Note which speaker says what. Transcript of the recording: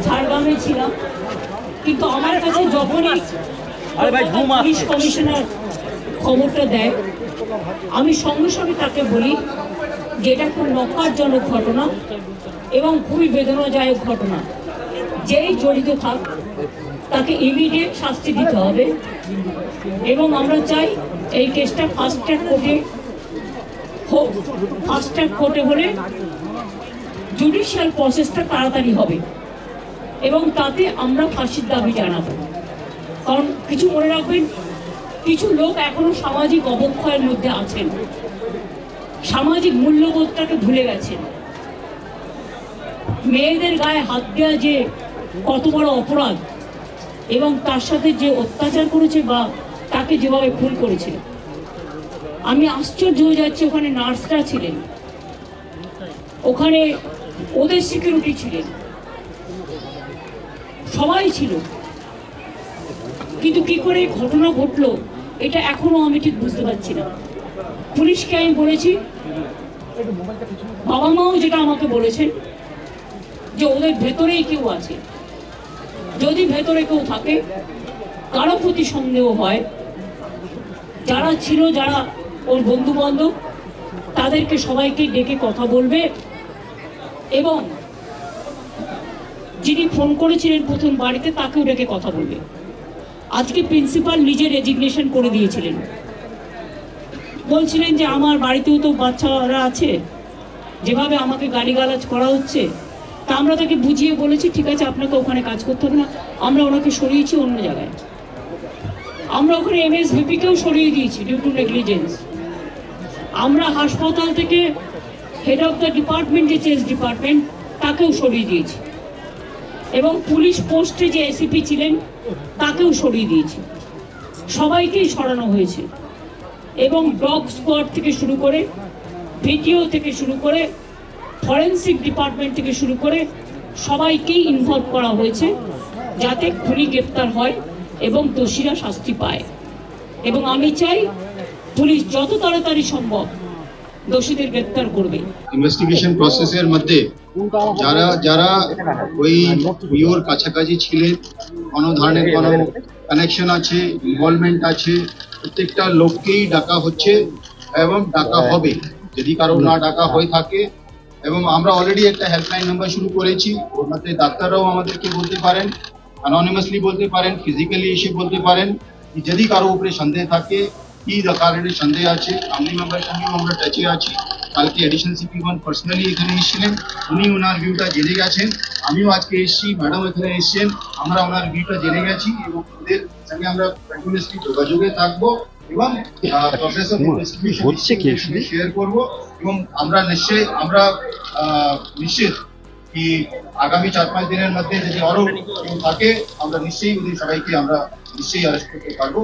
Speaker 1: ঝাড়গ্রামে ছিলাম, কিন্তু আমার কাছে যখনই পুলিশ কমিশনার খবরটা দেয় আমি সঙ্গে সঙ্গে তাকে বলি যে এটা খুব নকারজনক ঘটনা এবং খুবই বেদনাদায়ক ঘটনা। যেই জড়িত থাক তাকে ইমিডিয়েট শাস্তি দিতে হবে এবং আমরা চাই এই কেসটা ফাস্ট ট্র্যাক কোর্টে হোক। ফাস্ট ট্র্যাক কোর্টে হলে জুডিশিয়াল প্রসেসটা তাড়াতাড়ি হবে এবং তাতে আমরা ফাঁসির দাবি জানাবো। কারণ কিছু মনে রাখবেন, কিছু লোক এখনো সামাজিক অবক্ষয়ের মধ্যে আছেন, সামাজিক মূল্যবোধটাকে ভুলে গেছেন। মেয়েদের গায়ে হাত দেওয়া যে কত বড় অপরাধ এবং তার সাথে যে অত্যাচার করেছে বা তাকে যেভাবে খুন করেছে, আমি আশ্চর্য হয়ে যাচ্ছি। ওখানে নার্সরা ছিলেন, ওখানে ওদের সিকিউরিটি ছিলেন, সবাই ছিল, কিন্তু কি করে ঘটনা ঘটলো এটা এখনো আমি ঠিক বুঝতে পারছি না। পুলিশকে আমি বলেছি, বাবা মাও যেটা আমাকে বলেছেন যে ওদের ভেতরেই কেউ আছে, যদি ভেতরে কেউ থাকে কারো প্রতি সন্দেহ হয়, যারা ছিল, যারা ওর বন্ধু বান্ধব, তাদেরকে সবাইকে ডেকে কথা বলবে এবং যিনি ফোন করেছিলেন প্রথম বাড়িতে তাকেও ডেকে কথা বলবে। আজকে প্রিন্সিপাল নিজে রেজিগনেশন করে দিয়েছিলেন, বলছিলেন যে আমার বাড়িতেও তো বাচ্চারা আছে, যেভাবে আমাকে গালিগালাজ করা হচ্ছে। তা আমরা তাকে বুঝিয়ে বলেছি ঠিক আছে আপনাকে ওখানে কাজ করতে হবে না, আমরা ওনাকে সরিয়েছি অন্য জায়গায়। আমরা ওখানে MSVP-কেও সরিয়ে দিয়েছি ডিউ টু নেগলিজেন্স। আমরা হাসপাতাল থেকে হেড অফ দ্য ডিপার্টমেন্ট, যে চেস ডিপার্টমেন্ট, তাকেও সরিয়ে দিয়েছি এবং পুলিশ পোস্টে যে ACP ছিলেন তাকেও সরিয়ে দিয়েছি। সবাইকেই সরানো হয়েছে এবং ডগ স্কোয়াড থেকে শুরু করে, ভিডিও থেকে শুরু করে, ফরেন্সিক ডিপার্টমেন্ট থেকে শুরু করে সবাইকেই ইনভলভ করা হয়েছে যাতে খুনি গ্রেপ্তার হয় এবং দোষীরা শাস্তি পায়। এবং আমি চাই পুলিশ যত তাড়াতাড়ি সম্ভব দোষীদের গ্রেপ্তার করবে।
Speaker 2: ইনভেস্টিগেশন প্রসেসের মধ্যে যারা যারা ওই ভিওর কাছাকাছি ছিলেন, কোনো ধরনের কোনো কানেকশন আছে, ইনভলভমেন্ট আছে, প্রত্যেকটা লোককেই ডাকা হচ্ছে এবং ডাকা হবে যদি কারো না ডাকা হয়ে থাকে। এবং আমরা অলরেডি একটা হেল্পলাইন নাম্বার শুরু করেছি, ওর মধ্যে ডাক্তাররাও আমাদেরকে বলতে পারেন, অ্যানোনিমাসলি বলতে পারেন, ফিজিক্যালি এসে বলতে পারেন যদি কারো উপরে সন্দেহ থাকে, কি কারণে সন্দেহ আছে। ফ্যামিলি মেম্বার সঙ্গেও আমরা টাচে আছি। কালকে এডিশনাল CP1 পার্সোনালি এখানে এসেছিলেন, উনি ওনার ভিউটা জেনে গেছেন। আমিও আজকে এসেছি, ম্যাডাম এখানে এসেছেন, আমরা ওনার ভিউটা জেনে গেছি এবং ওদের সঙ্গে আমরা কন্টিনিউয়াসলি যোগাযোগে থাকবো এবং প্রসেস অফ ইনভেস্টিগেশন শেয়ার করবো। এবং আমরা নিশ্চিত কি আগামী 4-5 দিনের মধ্যে যদি আরো কেউ থাকে আমরা নিশ্চয়ই ওদের সবাইকে আমরা নিশ্চয়ই অ্যারেস্ট করতে পারবো।